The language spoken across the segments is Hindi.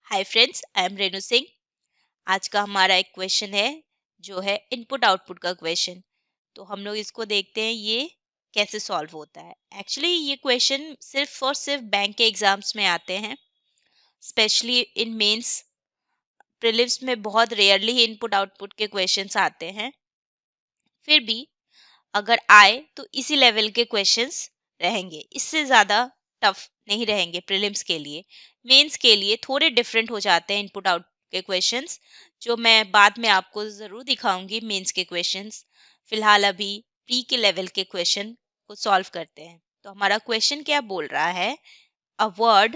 Hi friends, I am Renu Singh. आज का हमारा एक क्वेश्चन है जो है इनपुट आउटपुट का क्वेश्चन। तो हम लोग इसको देखते हैं ये कैसे सॉल्व होता है। एक्चुअली ये क्वेश्चन सिर्फ और सिर्फ बैंक के एग्जाम्स में आते हैं, स्पेशली इन मेंस। प्रीलिम्स में बहुत रेयरली ही इनपुट आउटपुट के क्वेश्चंस आते हैं। फिर भी अगर आए तो इसी लेवल के क्वेश्चंस रहेंगे, इससे ज़्यादा टफ नहीं रहेंगे प्रीलिम्स के लिए। मेंस के लिए थोड़े डिफरेंट हो जाते हैं इनपुट आउट के क्वेश्चंस, जो मैं बाद में आपको ज़रूर दिखाऊंगी मेंस के क्वेश्चंस। फिलहाल अभी प्री के लेवल के क्वेश्चन को सॉल्व करते हैं। तो हमारा क्वेश्चन क्या बोल रहा है, a word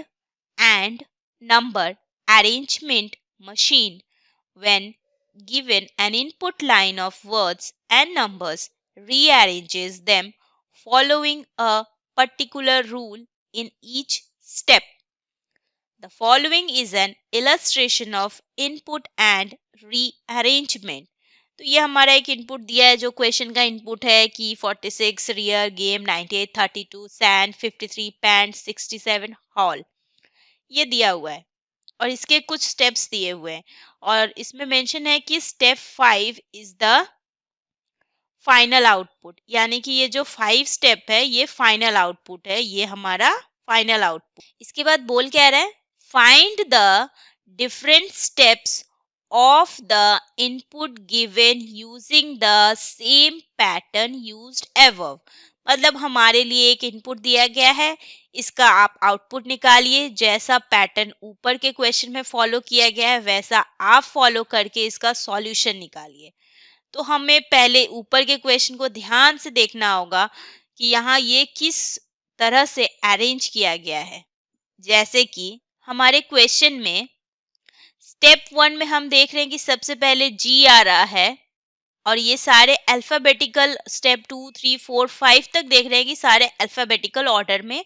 and number arrangement machine when given an input line of words and numbers rearranges them following a particular rule in each step. The following is an illustration of input and rearrangement. तो ये हमारा एक इनपुट दिया है, जो क्वेश्चन का इनपुट है कि 46 rear game, 98 32 sand, 53 pant, 67 hall, ये दिया हुआ है और इसके कुछ स्टेप्स दिए हुए हैं। और इसमें मेंशन है कि step 5 is the final output, यानी कि ये जो 5 स्टेप है ये फाइनल आउटपुट है, ये हमारा फाइनल आउटपुट। इसके बाद बोल क्या रहा है, find the different steps of the input given using the same pattern used above. मतलब हमारे लिए एक इनपुट दिया गया है, इसका आप आउटपुट निकालिए, जैसा पैटर्न ऊपर के क्वेश्चन में फॉलो किया गया है वैसा आप फॉलो करके इसका सॉल्यूशन निकालिए। तो हमें पहले ऊपर के क्वेश्चन को ध्यान से देखना होगा कि यहाँ ये किस तरह से अरेंज किया गया है। जैसे कि हमारे क्वेश्चन में स्टेप 1 में हम देख रहे हैं कि सबसे पहले जी आ रहा है और ये सारे अल्फाबेटिकल, स्टेप 2 3 4 5 तक देख रहे हैं कि सारे अल्फाबेटिकल ऑर्डर में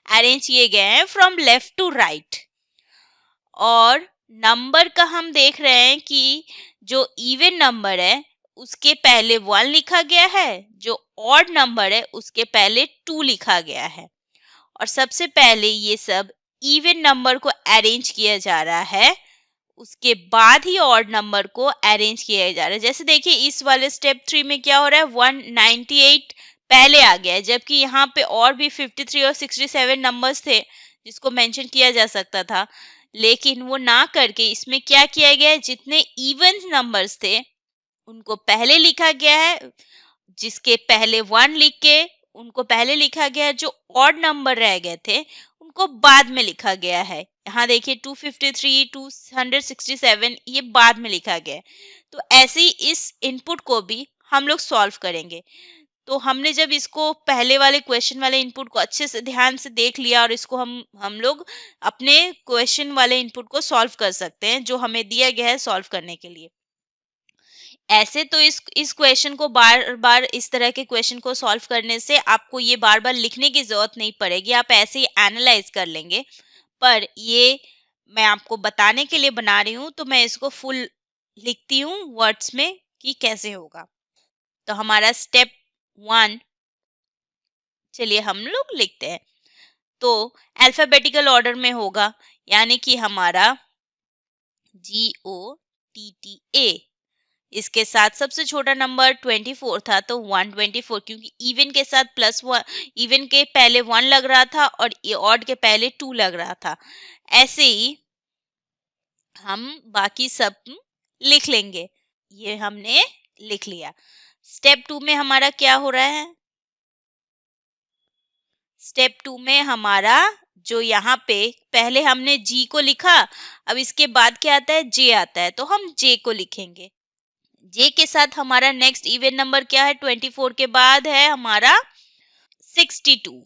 अरेंज किए गए हैं फ्रॉम लेफ्ट टू राइट। और नंबर का हम देख रहे हैं कि जो इवन नंबर है उसके पहले 1 लिखा गया है, जो ऑड नंबर है उसके पहले 2 लिखा गया है। और सबसे पहले ये सब इवन नंबर को अरेंज किया जा रहा है, उसके बाद ही ऑड नंबर को अरेंज किया जा रहा है। जैसे देखिए इस वाले स्टेप 3 में क्या हो रहा है, 198 पहले आ गया है, जबकि यहाँ पे और भी 53 और 67 नंबर्स थे जिसको मेंशन किया जा सकता था, लेकिन वो ना करके इसमें क्या किया गया है, जितने इवन नंबर्स थे उनको पहले लिखा गया है, जिसके पहले 1 लिख के उनको पहले लिखा गया है, जो ऑड नंबर रह गए थे उनको बाद में लिखा गया है। यहाँ देखिए 253 267 ये बाद में लिखा गया है। तो ऐसे ही इस इनपुट को भी हम लोग सॉल्व करेंगे। तो हमने जब इसको पहले वाले क्वेश्चन वाले इनपुट को अच्छे से ध्यान से देख लिया और इसको हम लोग अपने क्वेश्चन वाले इनपुट को सॉल्व कर सकते हैं जो हमें दिया गया है सॉल्व करने के लिए। ऐसे तो इस क्वेश्चन को बार बार, इस तरह के क्वेश्चन को सॉल्व करने से आपको ये बार बार लिखने की जरूरत नहीं पड़ेगी, आप ऐसे ही एनालाइज कर लेंगे। पर ये मैं आपको बताने के लिए बना रही हूँ, तो मैं इसको फुल लिखती हूँ वर्ड्स में कि कैसे होगा। तो हमारा स्टेप 1 चलिए हम लोग लिखते हैं। तो अल्फाबेटिकल ऑर्डर में होगा, यानी कि हमारा GOTTA, इसके साथ सबसे छोटा नंबर 24 था तो 124, क्योंकि इवन के साथ +1, इवन के पहले 1 लग रहा था और ऑड के पहले 2 लग रहा था। ऐसे ही हम बाकी सब लिख लेंगे। ये हमने लिख लिया। स्टेप 2 में हमारा क्या हो रहा है, स्टेप 2 में हमारा जो यहाँ पे पहले हमने जी को लिखा, अब इसके बाद क्या आता है, जे आता है, तो हम जे को लिखेंगे। जे के साथ हमारा नेक्स्ट इवन नंबर क्या है, 24 के बाद है हमारा 62।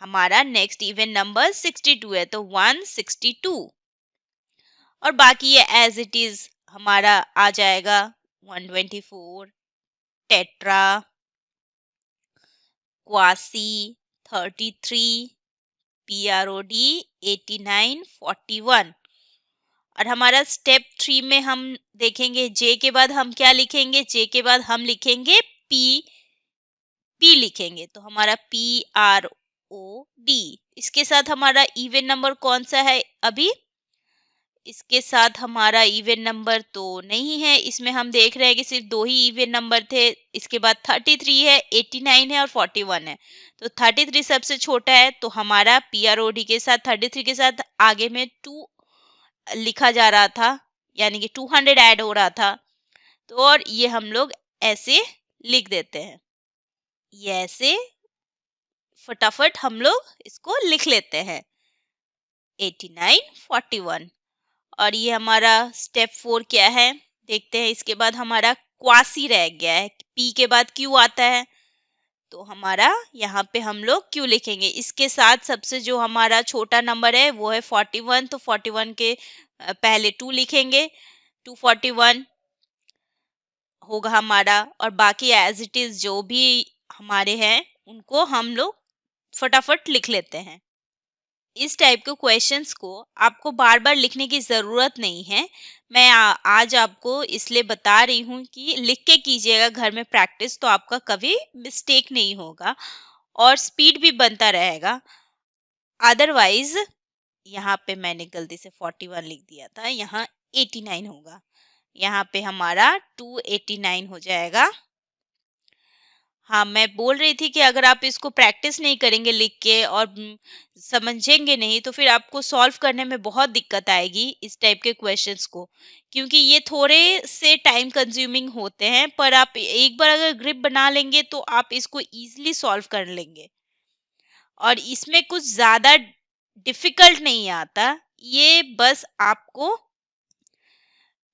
हमारा नेक्स्ट इवन नंबर 62 है, तो 162। और बाकी ये एज इट इज हमारा आ जाएगा 124, टेट्रा, क्वासी, 33, PROD 89, 41। और हमारा स्टेप 3 में हम देखेंगे जे के बाद हम क्या लिखेंगे, जे के बाद हम लिखेंगे पी लिखेंगे, तो हमारा PROD। इसके साथ हमारा इवन नंबर कौन सा है, अभी इसके साथ हमारा इवन नंबर तो नहीं है, इसमें हम देख रहे हैं कि सिर्फ दो ही इवन नंबर थे। इसके बाद 33 है, 89 है और 41 है। तो 33 सबसे छोटा है, तो हमारा PROD के साथ 33 के साथ आगे में 2 लिखा जा रहा था, यानी कि 200 ऐड हो रहा था। तो और ये हम लोग ऐसे लिख देते हैं, ये ऐसे फटाफट हम लोग इसको लिख लेते हैं 89 41। और ये हमारा स्टेप 4 क्या है देखते हैं। इसके बाद हमारा क्वासी रह गया है, पी के बाद क्यू आता है, तो हमारा यहाँ पे हम लोग क्यू लिखेंगे। इसके साथ सबसे जो हमारा छोटा नंबर है वो है 41, तो 41 के पहले 2 लिखेंगे, 241 होगा हमारा। और बाकी एज इट इज जो भी हमारे हैं उनको हम लोग फटाफट लिख लेते हैं। इस टाइप के क्वेश्चंस को आपको बार बार लिखने की ज़रूरत नहीं है। मैं आज आपको इसलिए बता रही हूँ कि लिख के कीजिएगा घर में प्रैक्टिस, तो आपका कभी मिस्टेक नहीं होगा और स्पीड भी बनता रहेगा। अदरवाइज यहाँ पे मैंने गलती से 41 लिख दिया था, यहाँ 89 होगा। यहाँ पे हमारा 289 हो जाएगा। हाँ, मैं बोल रही थी कि अगर आप इसको प्रैक्टिस नहीं करेंगे लिख के और समझेंगे नहीं, तो फिर आपको सॉल्व करने में बहुत दिक्कत आएगी इस टाइप के क्वेश्चंस को, क्योंकि ये थोड़े से टाइम कंज्यूमिंग होते हैं। पर आप एक बार अगर ग्रिप बना लेंगे तो आप इसको इजीली सॉल्व कर लेंगे और इसमें कुछ ज़्यादा डिफिकल्ट नहीं आता। ये बस आपको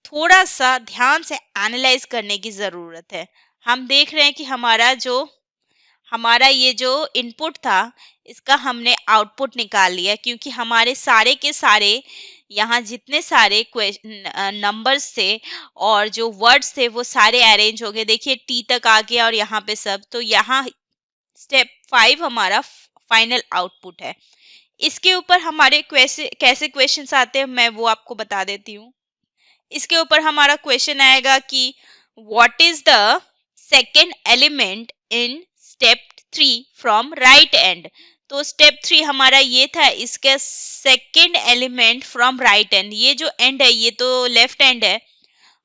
थोड़ा सा ध्यान से एनालाइज करने की ज़रूरत है। हम देख रहे हैं कि हमारा ये जो इनपुट था इसका हमने आउटपुट निकाल लिया, क्योंकि हमारे सारे के सारे यहाँ जितने सारे नंबर्स थे और जो वर्ड्स थे वो सारे अरेंज हो गए। देखिए टी तक आ गया और यहाँ पे सब। तो यहाँ स्टेप 5 हमारा फाइनल आउटपुट है। इसके ऊपर हमारे कैसे क्वेश्चंस आते हैं मैं वो आपको बता देती हूँ। इसके ऊपर हमारा क्वेश्चन आएगा कि what is the second element in step 3 from right and. तो स्टेप 3 हमारा ये था, इसका second element from right and. ये जो एंड है ये तो लेफ्ट एंड है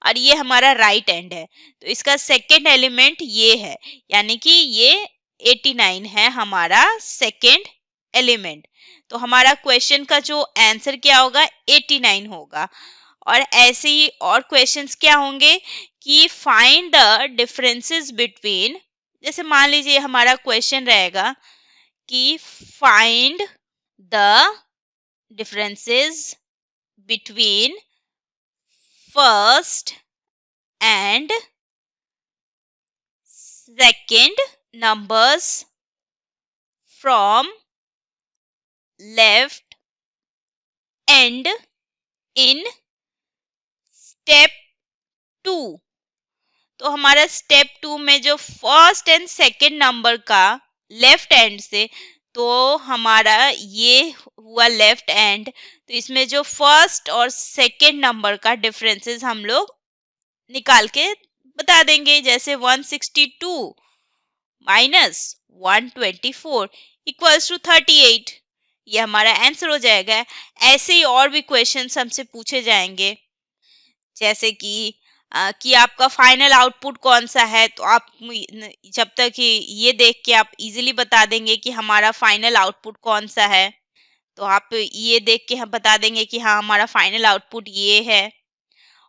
और ये हमारा राइट एंड है, तो इसका सेकेंड एलिमेंट ये है, यानी कि ये 89 है हमारा सेकेंड एलिमेंट। तो हमारा क्वेश्चन का जो आंसर क्या होगा 89 होगा। और ऐसे ही और क्वेश्चंस क्या होंगे कि फाइंड द डिफरेंसेस बिटवीन, जैसे मान लीजिए हमारा क्वेश्चन रहेगा कि find the differences between first and second numbers from left and in step 2। तो हमारा स्टेप 2 में जो फर्स्ट एंड सेकंड नंबर का लेफ्ट एंड से, तो हमारा ये हुआ लेफ्ट एंड, तो इसमें जो फर्स्ट और सेकंड नंबर का डिफरेंसेस हम लोग निकाल के बता देंगे। जैसे 162 माइनस 124 इक्वल्स टू 38, ये हमारा आंसर हो जाएगा। ऐसे ही और भी क्वेश्चंस हमसे पूछे जाएंगे, जैसे कि आपका फाइनल आउटपुट कौन सा है। तो आप जब तक ये देख के आप इजीली बता देंगे कि हमारा फाइनल आउटपुट कौन सा है, तो आप ये देख के हम बता देंगे कि हाँ हमारा फाइनल आउटपुट ये है।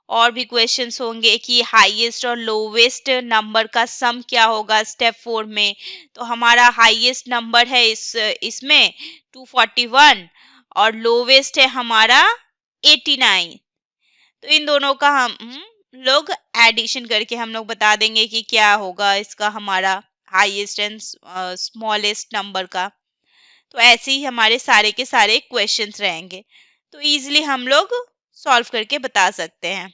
और भी क्वेश्चंस होंगे कि हाईएस्ट और लोवेस्ट नंबर का सम क्या होगा स्टेप 4 में। तो हमारा हाईएस्ट नंबर है इसमें 241 और लोवेस्ट है हमारा 89। तो इन दोनों का हम लोग एडिशन करके हम लोग बता देंगे कि क्या होगा इसका हमारा हाईएस्ट एंड स्मॉलेस्ट नंबर का। तो ऐसे ही हमारे सारे के सारे क्वेश्चंस रहेंगे, तो इजीली हम लोग सॉल्व करके बता सकते हैं।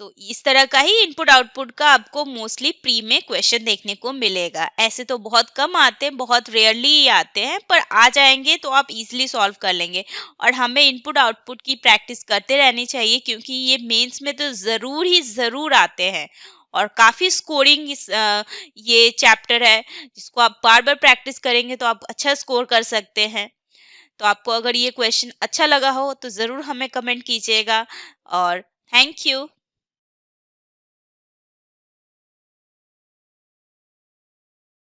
तो इस तरह का ही इनपुट आउटपुट का आपको मोस्टली प्री में क्वेश्चन देखने को मिलेगा। ऐसे तो बहुत कम आते हैं, बहुत रेयरली ही आते हैं, पर आ जाएंगे तो आप इजीली सॉल्व कर लेंगे। और हमें इनपुट आउटपुट की प्रैक्टिस करते रहनी चाहिए, क्योंकि ये मेंस में तो ज़रूर आते हैं और काफ़ी स्कोरिंग ये चैप्टर है जिसको आप बार बार प्रैक्टिस करेंगे तो आप अच्छा स्कोर कर सकते हैं। तो आपको अगर ये क्वेश्चन अच्छा लगा हो तो ज़रूर हमें कमेंट कीजिएगा और थैंक यू।